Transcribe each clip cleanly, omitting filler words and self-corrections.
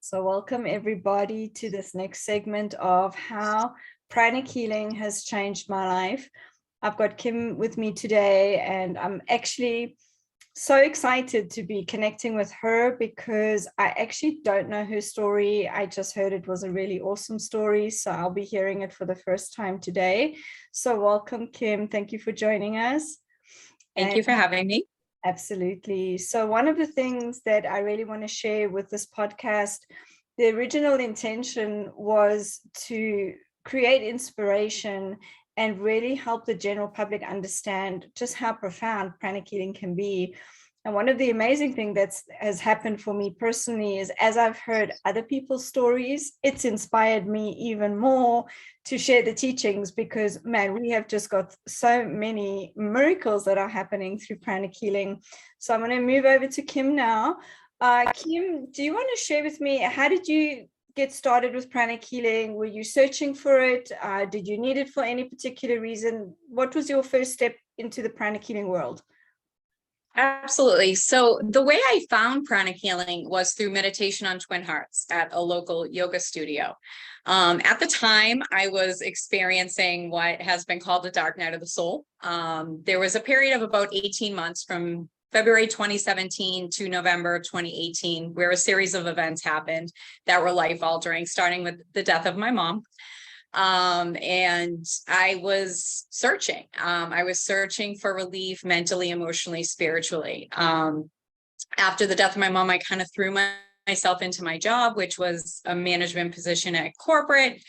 So welcome everybody to this next segment of how pranic healing has changed my life. I've got Kim with me today, and I'm actually so excited to be connecting with her because I actually don't know her story. I just heard it was a really awesome story, so I'll be hearing it for the first time today. So welcome, Kim. Thank you for joining us. Thank you for having me. Absolutely. So one of the things that I really want to share with this podcast, the original intention was to create inspiration and really help the general public understand just how profound pranic healing can be. And one of the amazing things that has happened for me personally is as I've heard other people's stories, it's inspired me even more to share the teachings because, man, we have just got so many miracles that are happening through pranic healing. So I'm going to move over to Kim now. Kim, do you want to share with me, how did you get started with pranic healing? Were you searching for it? Did you need it for any particular reason? What was your first step into the pranic healing world? Absolutely. So the way I found pranic healing was through meditation on twin hearts at a local yoga studio. At the time, I was experiencing what has been called the dark night of the soul. There was a period of about 18 months from February 2017 to November 2018, where a series of events happened that were life-altering, starting with the death of my mom. And I was searching. I was searching for relief mentally, emotionally, spiritually. After the death of my mom, I kind of threw myself into my job, which was a management position at corporate.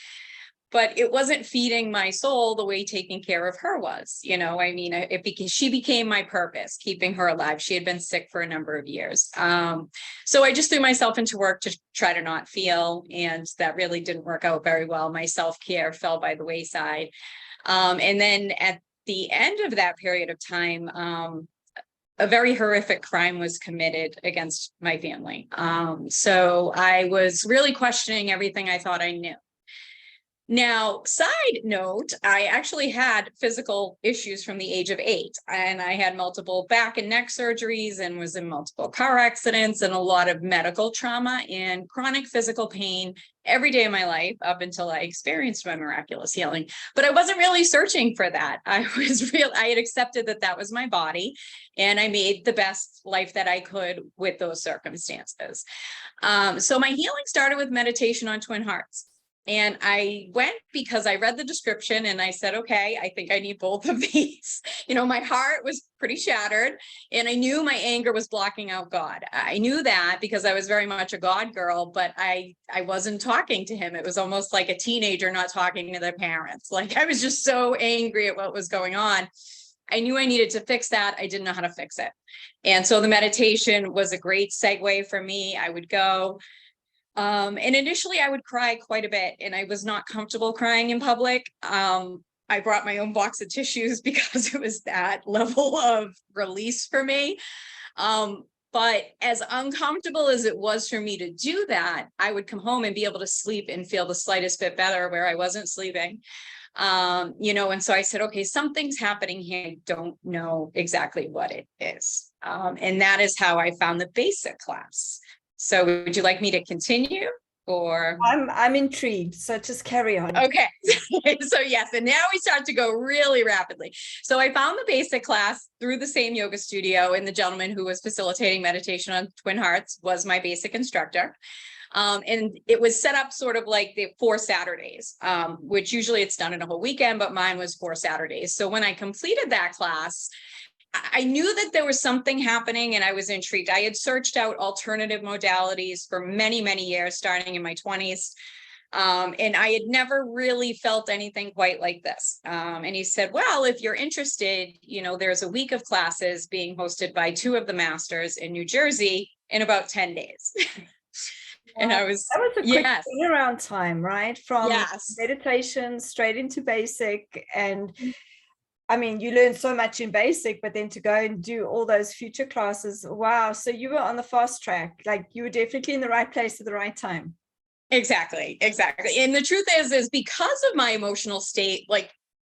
But it wasn't feeding my soul the way taking care of her was. She became my purpose, keeping her alive. She had been sick for a number of years. So I just threw myself into work to try to not feel, and that really didn't work out very well. My self-care fell by the wayside. And then at the end of that period of time, a very horrific crime was committed against my family. So I was really questioning everything I thought I knew. Now, side note, I actually had physical issues from the age of 8, and I had multiple back and neck surgeries and was in multiple car accidents and a lot of medical trauma and chronic physical pain every day of my life up until I experienced my miraculous healing. But I wasn't really searching for that. I had accepted that that was my body, and I made the best life that I could with those circumstances. So my healing started with meditation on twin hearts. And I went because I read the description and I said, okay, I think I need both of these. My heart was pretty shattered and I knew my anger was blocking out God. I knew that because I was very much a God girl, but I wasn't talking to him. It was almost like a teenager not talking to their parents. Like I was just so angry at what was going on. I knew I needed to fix that. I didn't know how to fix it. And so the meditation was a great segue for me. I would go. And initially I would cry quite a bit and I was not comfortable crying in public. I brought my own box of tissues because it was that level of release for me. But as uncomfortable as it was for me to do that, I would come home and be able to sleep and feel the slightest bit better where I wasn't sleeping. And so I said, okay, something's happening here. I don't know exactly what it is. And that is how I found the basic class. So would you like me to continue or? I'm intrigued. So just carry on. Okay. So yes, and now we start to go really rapidly. So I found the basic class through the same yoga studio, and the gentleman who was facilitating meditation on twin hearts was my basic instructor. And it was set up sort of like the 4 Saturdays, which usually it's done in a whole weekend, but mine was 4 Saturdays. So when I completed that class, I knew that there was something happening and I was intrigued. I had searched out alternative modalities for many, many years, starting in my 20s. And I had never really felt anything quite like this. And he said, well, if you're interested, there's a week of classes being hosted by 2 of the masters in New Jersey in about 10 days. And that was a quick turnaround time, right? From meditation straight into basic. And I mean, you learn so much in basic, but then to go and do all those future classes, wow. So you were on the fast track, like you were definitely in the right place at the right time. Exactly. And the truth is because of my emotional state, like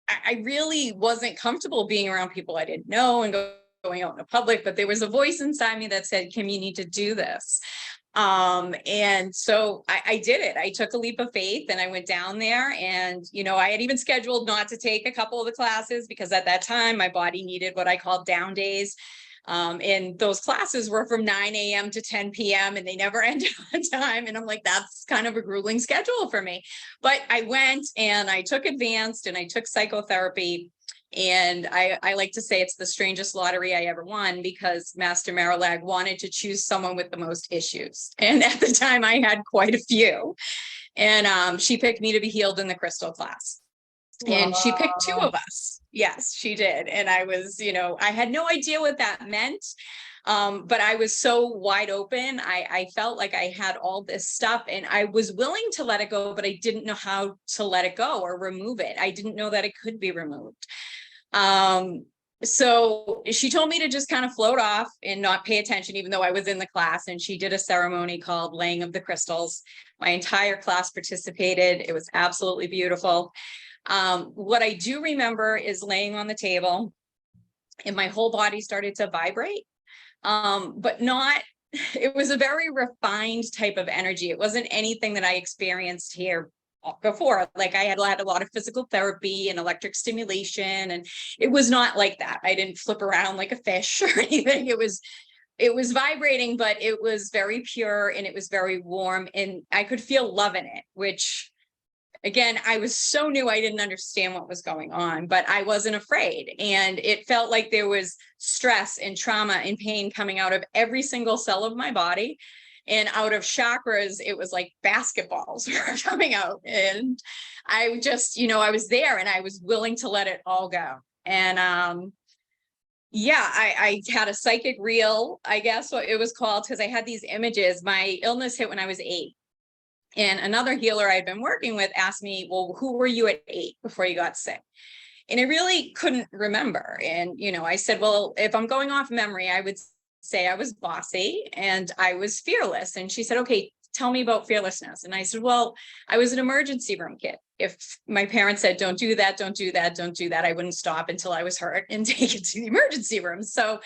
I really wasn't comfortable being around people I didn't know and going out in the public, but there was a voice inside me that said, Kim, you need to do this. And so I did it. I took a leap of faith and I went down there, and, I had even scheduled not to take a couple of the classes because at that time my body needed what I call down days. And those classes were from 9 a.m. to 10 p.m. and they never ended on time. And I'm like, that's kind of a grueling schedule for me. But I went and I took advanced and I took psychotherapy. And I like to say it's the strangest lottery I ever won, because Master Marilag wanted to choose someone with the most issues. And at the time I had quite a few. And she picked me to be healed in the crystal class. And she picked two of us. Yes, she did. And I was, I had no idea what that meant. But I was so wide open. I felt like I had all this stuff and I was willing to let it go, but I didn't know how to let it go or remove it. I didn't know that it could be removed. So she told me to just kind of float off and not pay attention, even though I was in the class. And she did a ceremony called laying of the crystals. My entire class participated. It was absolutely beautiful. What I do remember is laying on the table and my whole body started to vibrate. But not, it was a very refined type of energy. It wasn't anything that I experienced here before. Like I had a lot of physical therapy and electric stimulation, and it was not like that. I didn't flip around like a fish or anything. It was vibrating, but it was very pure and it was very warm, and I could feel love in it, which again, I was so new, I didn't understand what was going on, but I wasn't afraid. And it felt like there was stress and trauma and pain coming out of every single cell of my body. And out of chakras, it was like basketballs were coming out. And I just, I was there and I was willing to let it all go. And yeah, I had a psychic reel, I guess what it was called, because I had these images. My illness hit when I was 8. And another healer I'd been working with asked me, well, who were you at 8 before you got sick? And I really couldn't remember. And, I said, well, if I'm going off memory, I would say I was bossy and I was fearless. And she said, okay, tell me about fearlessness. And I said, well, I was an emergency room kid. If my parents said, don't do that, don't do that, don't do that, I wouldn't stop until I was hurt and take it to the emergency room. So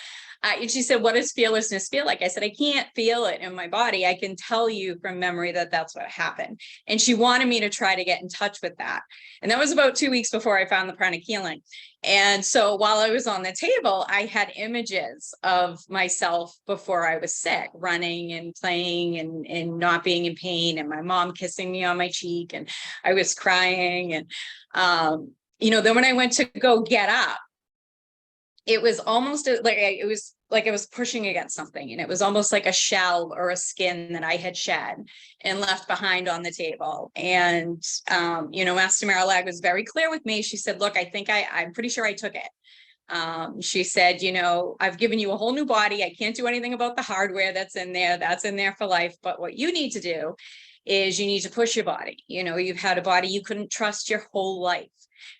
and she said, what does fearlessness feel like? I said, I can't feel it in my body. I can tell you from memory that that's what happened. And she wanted me to try to get in touch with that. And that was about 2 weeks before I found the pranic healing. And so while I was on the table, I had images of myself before I was sick, running and playing and not being in pain, and my mom kissing me on my cheek, and I was crying. And, then when I went to go get up, it was almost like I was pushing against something, and it was almost like a shell or a skin that I had shed and left behind on the table. And, Master Marilag was very clear with me. She said, look, I'm pretty sure I took it. She said, I've given you a whole new body. I can't do anything about the hardware that's in there. That's in there for life. But what you need to do is you need to push your body. You've had a body you couldn't trust your whole life.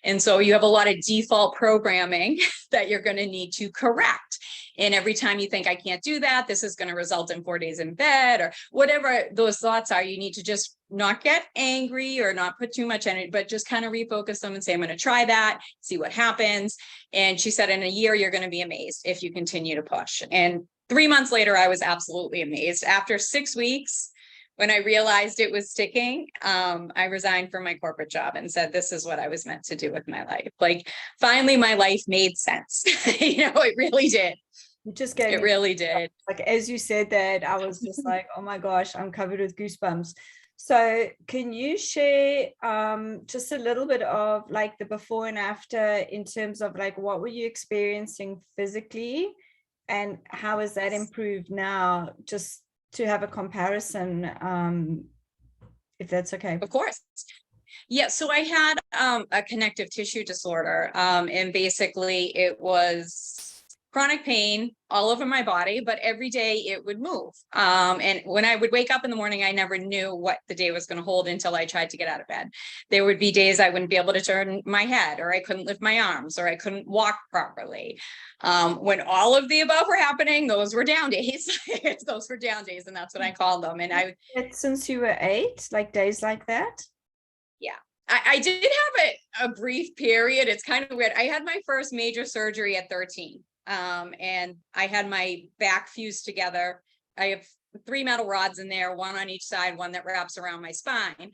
And so you have a lot of default programming that you're going to need to correct. And every time you think, I can't do that, this is going to result in 4 days in bed, or whatever those thoughts are, you need to just not get angry or not put too much energy, but just kind of refocus them and say, I'm going to try that, see what happens. And she said, in a year, you're going to be amazed if you continue to push. And 3 months later, I was absolutely amazed. After 6 weeks, when I realized it was sticking, I resigned from my corporate job and said, this is what I was meant to do with my life. Like, finally, my life made sense. It really did. You just gave it really did. Like, as you said that, I was just like, oh my gosh, I'm covered with goosebumps. So can you share just a little bit of like the before and after, in terms of like, what were you experiencing physically and how has that improved now, just to have a comparison, if that's okay? Of course. Yeah, so I had a connective tissue disorder, and basically it was chronic pain all over my body, but every day it would move. And when I would wake up in the morning, I never knew what the day was going to hold until I tried to get out of bed. There would be days I wouldn't be able to turn my head, or I couldn't lift my arms, or I couldn't walk properly. When all of the above were happening, those were down days. Those were down days, and that's what I called them. And since you were 8, like days like that? Yeah. I did have a brief period. It's kind of weird. I had my first major surgery at 13. And I had my back fused together. I have 3 metal rods in there, one on each side, one that wraps around my spine.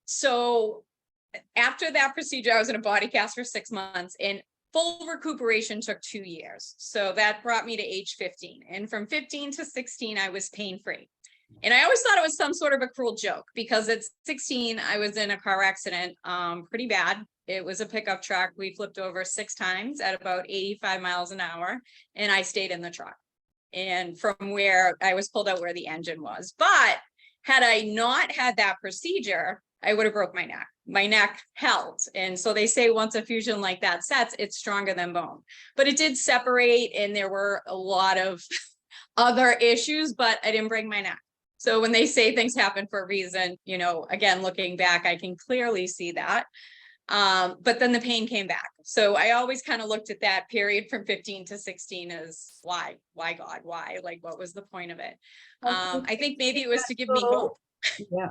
So after that procedure, I was in a body cast for 6 months, and full recuperation took 2 years. So that brought me to age 15. And from 15 to 16, I was pain-free. And I always thought it was some sort of a cruel joke, because at 16, I was in a car accident, pretty bad. It was a pickup truck. We flipped over 6 times at about 85 miles an hour, and I stayed in the truck. And from where I was pulled out where the engine was. But had I not had that procedure, I would have broke my neck. My neck held. And so they say once a fusion like that sets, it's stronger than bone. But it did separate, and there were a lot of other issues, but I didn't break my neck. So when they say things happen for a reason, you know, again, looking back, I can clearly see that. But then the pain came back. So I always kind of looked at that period from 15 to 16 as why God, why? Like, what was the point of it? I think maybe it was to give me hope.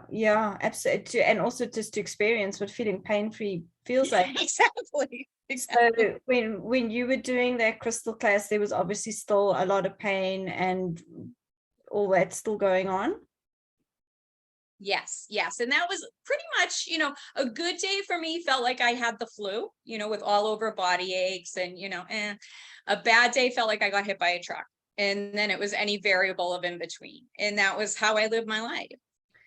Yeah, absolutely. And also just to experience what feeling pain-free feels like. Exactly. So when you were doing that crystal class, there was obviously still a lot of pain and all that still going on. Yes. And that was pretty much, you know, a good day for me felt like I had the flu, you know, with all over body aches, and, you know, a bad day felt like I got hit by a truck. And then it was any variable of in between. And that was how I lived my life.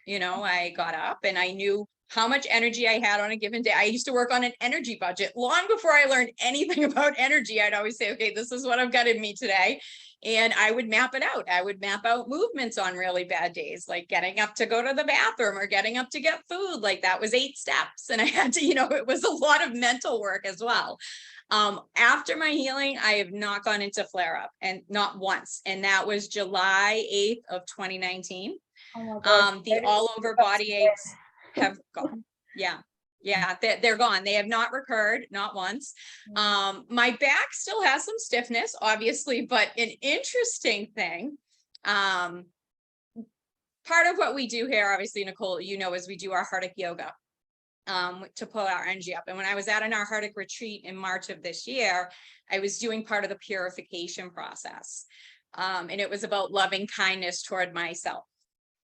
You know, I got up and I knew how much energy I had on a given day. I used to work on an energy budget long before I learned anything about energy. I'd always say, okay, this is what I've got in me today. And I would map it out. I would map out movements on really bad days, like getting up to go to the bathroom or getting up to get food. Like that was 8 steps. And I had to, you know, it was a lot of mental work as well. After my healing, I have not gone into flare up, and not once. And that was July 8th of 2019. Oh my God. The all over body aches have gone. Yeah, they're gone. They have not recurred, not once. My back still has some stiffness, obviously, but an interesting thing, part of what we do here, obviously, Nicole, you know, is we do our Hardic yoga to pull our energy up. And when I was at an Hardic retreat in March of this year, I was doing part of the purification process. And it was about loving kindness toward myself.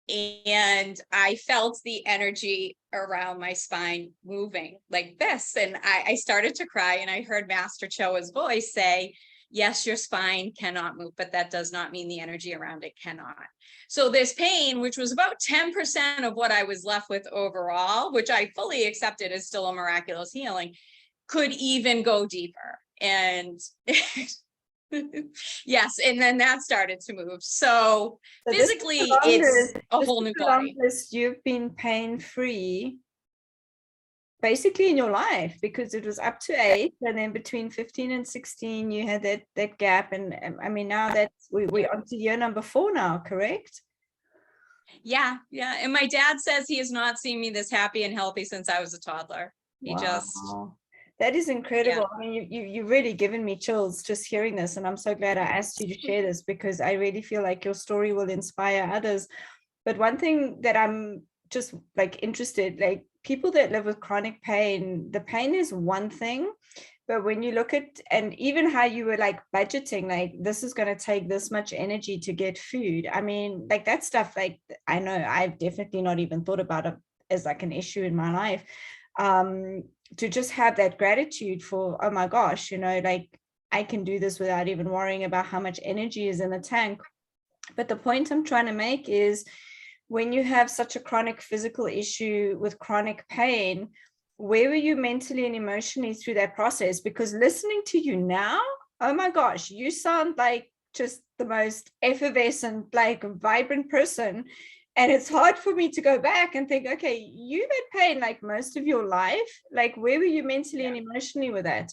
And I felt the energy around my spine moving like this. And I started to cry, and I heard Master Choa's voice say, yes, your spine cannot move, but that does not mean the energy around it cannot. So this pain, which was about 10% of what I was left with overall, which I fully accepted as still a miraculous healing, could even go deeper. And yes, and then that started to move. So physically, it's a whole new body. You've been pain-free basically in your life, because it was up to 8, and then between 15 and 16 you had that gap. And I mean, now that we're on to year number 4 now, correct? Yeah. And my dad says he has not seen me this happy and healthy since I was a toddler. He just That is incredible. Yeah. I mean, you've really given me chills just hearing this, and I'm so glad I asked you to share this, because I really feel like your story will inspire others. But one thing that I'm just like interested, like people that live with chronic pain, the pain is one thing, but when you look at, and even how you were like budgeting, like this is going to take this much energy to get food. I mean, like that stuff, like I know I've definitely not even thought about it as like an issue in my life. To just have that gratitude for, oh my gosh, you know, like I can do this without even worrying about how much energy is in the tank. But the point I'm trying to make is, when you have such a chronic physical issue with chronic pain, where were you mentally and emotionally through that process? Because listening to you now, oh my gosh, you sound like just the most effervescent, like vibrant person. And it's hard for me to go back and think, okay, you've had pain like most of your life. Like, where were you mentally and emotionally with that?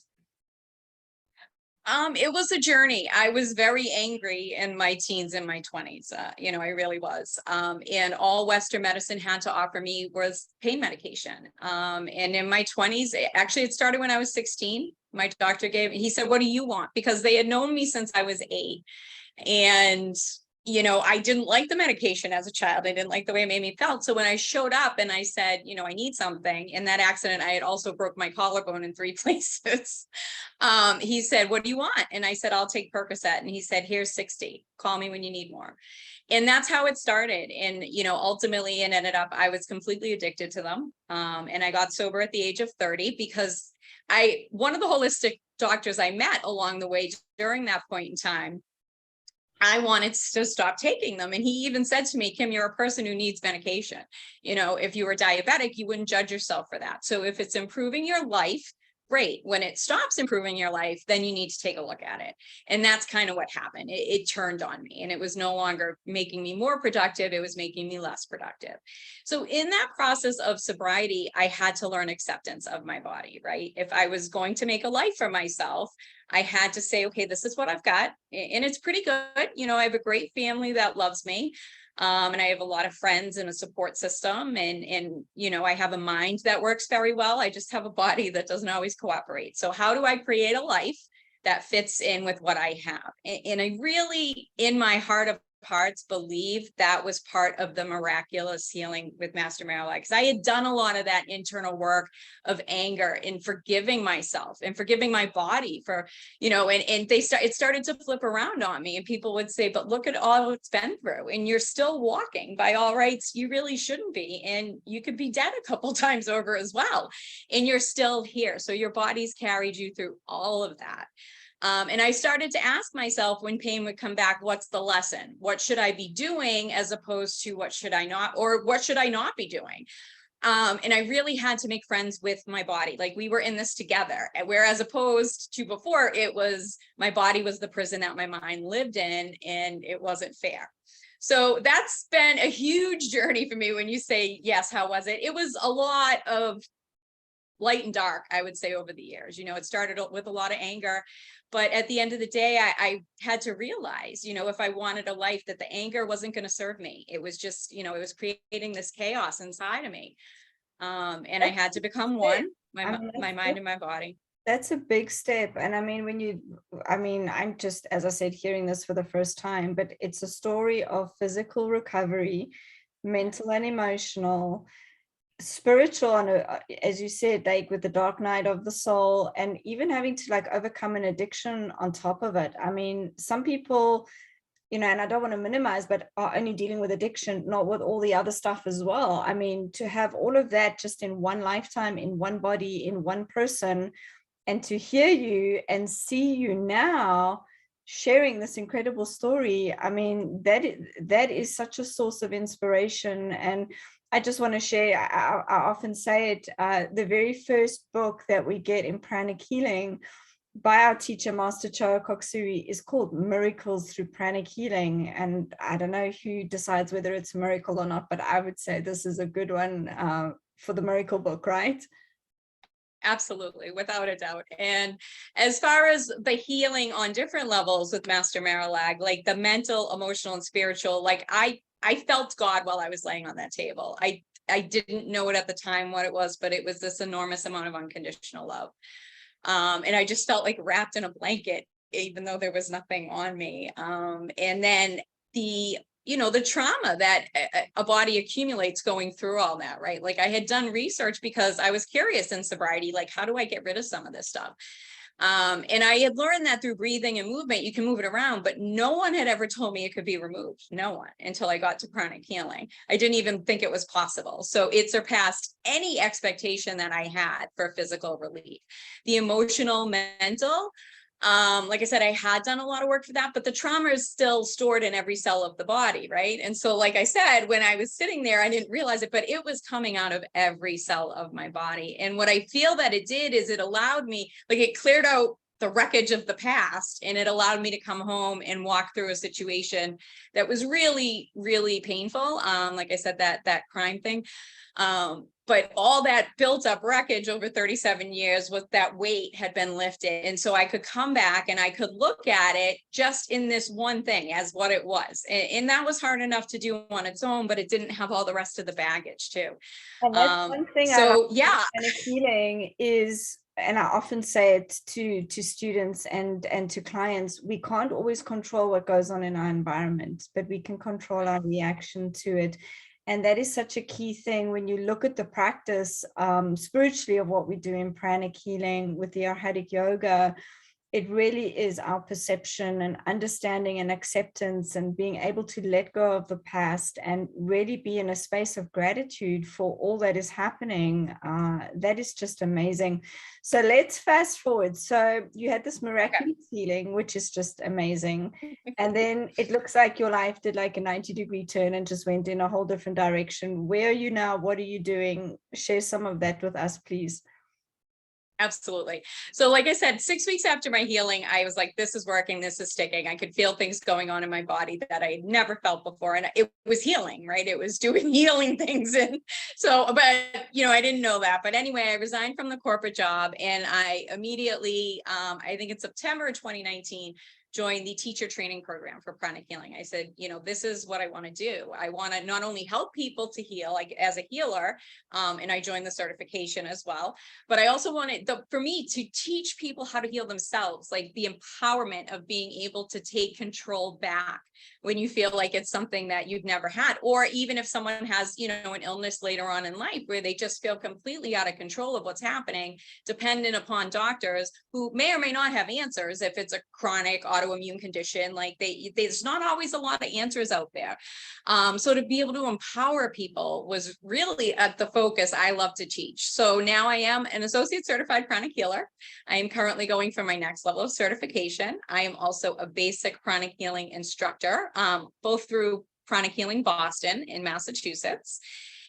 It was a journey. I was very angry in my teens and my 20s. You know, I really was. And all Western medicine had to offer me was pain medication. And in my 20s, actually, it started when I was 16. My doctor he said, what do you want? Because they had known me since I was 8. And I didn't like the medication as a child. I didn't like the way it made me felt. So when I showed up and I said, I need something, in that accident, I had also broke my collarbone in 3 places. He said, what do you want? And I said, I'll take Percocet. And he said, here's 60. Call me when you need more. And that's how it started. And, ultimately it ended up, I was completely addicted to them. And I got sober at the age of 30 because one of the holistic doctors I met along the way during that point in time, I wanted to stop taking them. And he even said to me, Kim, you're a person who needs medication. If you were diabetic, you wouldn't judge yourself for that. So if it's improving your life, great. When it stops improving your life, then you need to take a look at it. And that's kind of what happened. It turned on me, and it was no longer making me more productive. It was making me less productive. So in that process of sobriety, I had to learn acceptance of my body, right? If I was going to make a life for myself, I had to say, okay, this is what I've got. And it's pretty good. I have a great family that loves me. And I have a lot of friends and a support system, and I have a mind that works very well. I just have a body that doesn't always cooperate. So how do I create a life that fits in with what I have? And I really, in my heart of hearts, believe that was part of the miraculous healing with Master Marijuana, because I had done a lot of that internal work of anger and forgiving myself and forgiving my body for, and it started to flip around on me, and people would say, but look at all it's been through, and you're still walking. By all rights, you really shouldn't be, and you could be dead a couple times over as well, and you're still here. So your body's carried you through all of that. And I started to ask myself, when pain would come back, what's the lesson? What should I be doing, as opposed to what should I not be doing? And I really had to make friends with my body. Like, we were in this together. Whereas opposed to before, it was my body was the prison that my mind lived in, and it wasn't fair. So that's been a huge journey for me. When you say, yes, how was it? It was a lot of light and dark, I would say, over the years. It started with a lot of anger, but at the end of the day, I had to realize, if I wanted a life, that the anger wasn't going to serve me. It was just, it was creating this chaos inside of me. And I had to become one, my mind and my body. That's a big step. And I'm just, as I said, hearing this for the first time, but it's a story of physical recovery, mental and emotional, spiritual, and as you said, like with the dark night of the soul, and even having to overcome an addiction on top of it. Some people, and I don't want to minimize, but are only dealing with addiction, not with all the other stuff as well. To have all of that just in one lifetime, in one body, in one person, and to hear you and see you now sharing this incredible story, that is such a source of inspiration. And I just want to share, I often say it, the very first book that we get in Pranic healing by our teacher, Master Choa Koksui, is called Miracles Through Pranic Healing. And I don't know who decides whether it's a miracle or not, but I would say this is a good one for the miracle book, right? Absolutely, without a doubt. And as far as the healing on different levels with Master Marilag, like the mental, emotional, and spiritual, like I felt God while I was laying on that table. I didn't know it at the time what it was, but it was this enormous amount of unconditional love. And I just felt like wrapped in a blanket, even though there was nothing on me. And then the trauma that a body accumulates going through all that, right? Like, I had done research because I was curious in sobriety, like, how do I get rid of some of this stuff? And I had learned that through breathing and movement, you can move it around, but no one had ever told me it could be removed. No one, until I got to Pranic healing. I didn't even think it was possible. So it surpassed any expectation that I had for physical relief. The emotional, mental, like I said, I had done a lot of work for that, but the trauma is still stored in every cell of the body, right? And so, like I said, when I was sitting there, I didn't realize it, but it was coming out of every cell of my body. And what I feel that it did is it allowed me, like, it cleared out the wreckage of the past, and it allowed me to come home and walk through a situation that was really, really painful. Like I said, that crime thing. but all that built up wreckage over 37 years was that weight had been lifted. And so I could come back and I could look at it just in this one thing as what it was. And that was hard enough to do on its own, but it didn't have all the rest of the baggage too. And that's one thing I like Pranic healing is, and I often say it to students and to clients, we can't always control what goes on in our environment, but we can control our reaction to it. And that is such a key thing when you look at the practice spiritually of what we do in pranic healing with the Arhatic yoga. It really is our perception and understanding and acceptance and being able to let go of the past and really be in a space of gratitude for all that is happening. That is just amazing. So let's fast forward. So you had this miraculous healing, which is just amazing. And then it looks like your life did like a 90-degree turn and just went in a whole different direction. Where are you now? What are you doing? Share some of that with us, please. Absolutely. So like I said, 6 weeks after my healing, I was like, this is working. This is sticking. I could feel things going on in my body that I had never felt before. And it was healing, right? It was doing healing things. And so, but, I didn't know that. But anyway, I resigned from the corporate job and I immediately, I think in September 2019, joined the teacher training program for pranic healing. I said, this is what I want to do. I want to not only help people to heal, like as a healer, and I joined the certification as well, but I also wanted for me to teach people how to heal themselves, like the empowerment of being able to take control back when you feel like it's something that you've never had, or even if someone has, an illness later on in life where they just feel completely out of control of what's happening, dependent upon doctors who may or may not have answers. If it's a chronic autoimmune condition, like there's not always a lot of answers out there. So to be able to empower people was really at the focus I love to teach. So now I am an associate certified pranic healer. I am currently going for my next level of certification. I am also a basic pranic healing instructor, both through Pranic Healing Boston in Massachusetts.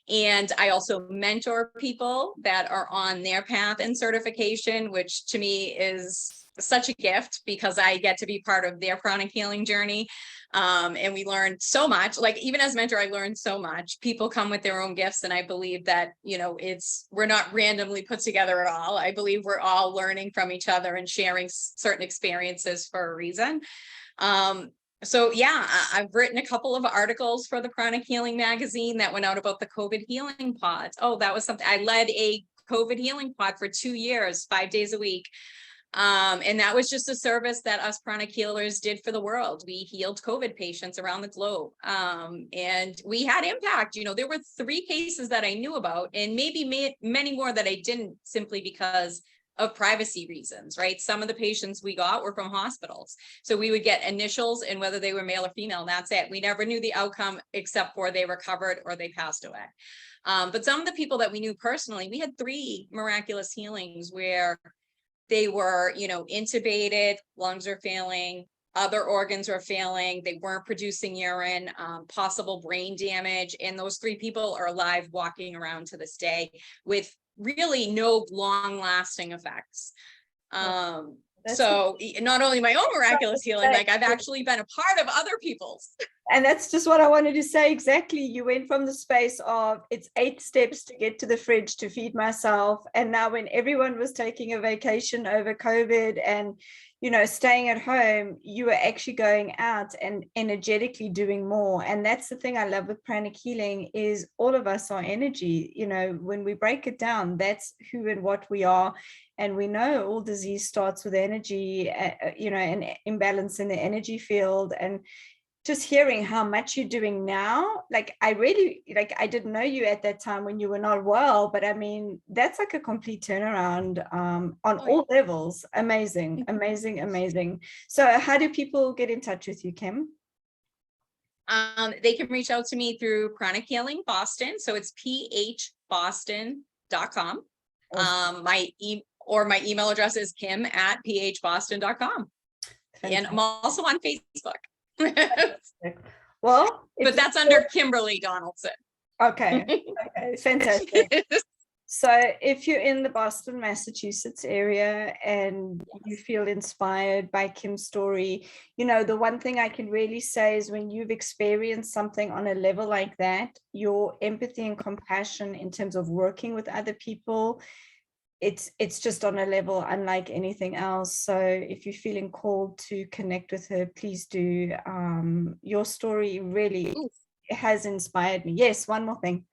And I also mentor people that are on their path and certification, which to me is such a gift because I get to be part of their pranic healing journey. And we learn so much. Like even as mentor, I learned so much. People come with their own gifts. And I believe that, we're not randomly put together at all. I believe we're all learning from each other and sharing certain experiences for a reason. So yeah, I've written a couple of articles for the Pranic Healing magazine that went out about the COVID healing pods. Oh, that was something. I led a COVID healing pod for 2 years, 5 days a week. And that was just a service that us pranic healers did for the world. We healed COVID patients around the globe. And we had impact. There were 3 cases that I knew about and maybe many more that I didn't, simply because of privacy reasons, right? Some of the patients we got were from hospitals. So we would get initials and whether they were male or female, and that's it. We never knew the outcome except for they recovered or they passed away. But some of the people that we knew personally, we had 3 miraculous healings where they were, intubated, lungs are failing, other organs are failing, they weren't producing urine, possible brain damage. And those 3 people are alive, walking around to this day with really no long lasting effects. So not only my own miraculous healing, like I've actually been a part of other people's. And that's just what I wanted to say. Exactly. You went from the space of it's 8 steps to get to the fridge to feed myself. And now when everyone was taking a vacation over COVID and, staying at home, you were actually going out and energetically doing more. And that's the thing I love with pranic healing is all of us are energy. When we break it down, that's who and what we are. And we know all disease starts with energy, an imbalance in the energy field. And just hearing how much you're doing now, like I didn't know you at that time when you were not well, but I mean, that's like a complete turnaround on all levels. Amazing, amazing, amazing. So how do people get in touch with you, Kim? They can reach out to me through Pranic Healing Boston. So it's phboston.com. Awesome. My email address is kim@phboston.com. And I'm also on Facebook. Well, but that's under Kimberly Donaldson. Okay, fantastic. So if you're in the Boston, Massachusetts area and you feel inspired by Kim's story, you know, the one thing I can really say is when you've experienced something on a level like that, your empathy and compassion in terms of working with other people, it's just on a level unlike anything else. So if you're feeling called to connect with her, please do. Your story really has inspired me. Yes, one more thing.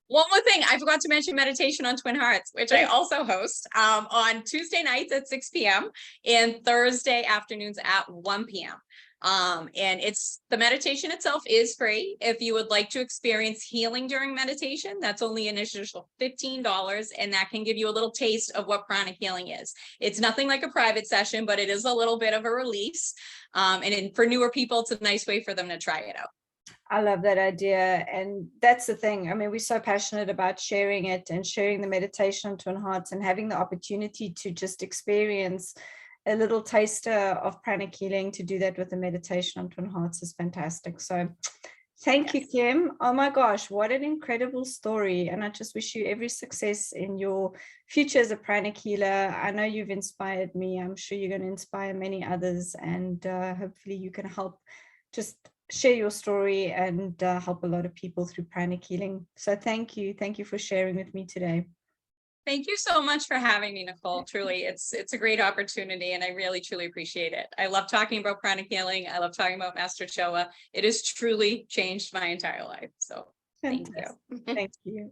One more thing, I forgot to mention meditation on Twin Hearts, which I also host on Tuesday nights at 6 p.m. and Thursday afternoons at 1 p.m. And the meditation itself is free. If you would like to experience healing during meditation, that's only an additional $15, and that can give you a little taste of what pranic healing is. It's nothing like a private session, but it is a little bit of a release. For newer people, it's a nice way for them to try it out. I love that idea. And that's the thing. I mean, we're so passionate about sharing it and sharing the meditation on Twin Hearts and having the opportunity to just experience a little taster of pranic healing. To do that with the meditation on Twin Hearts is fantastic. So thank you, Kim. Oh my gosh, what an incredible story. And I just wish you every success in your future as a pranic healer. I know you've inspired me. I'm sure you're going to inspire many others. And hopefully you can help just share your story and help a lot of people through pranic healing. So thank you. Thank you for sharing with me today. Thank you so much for having me, Nicole. Truly, it's a great opportunity, and I really, truly appreciate it. I love talking about pranic healing. I love talking about Master Choa. It has truly changed my entire life. So thank you. Thank you.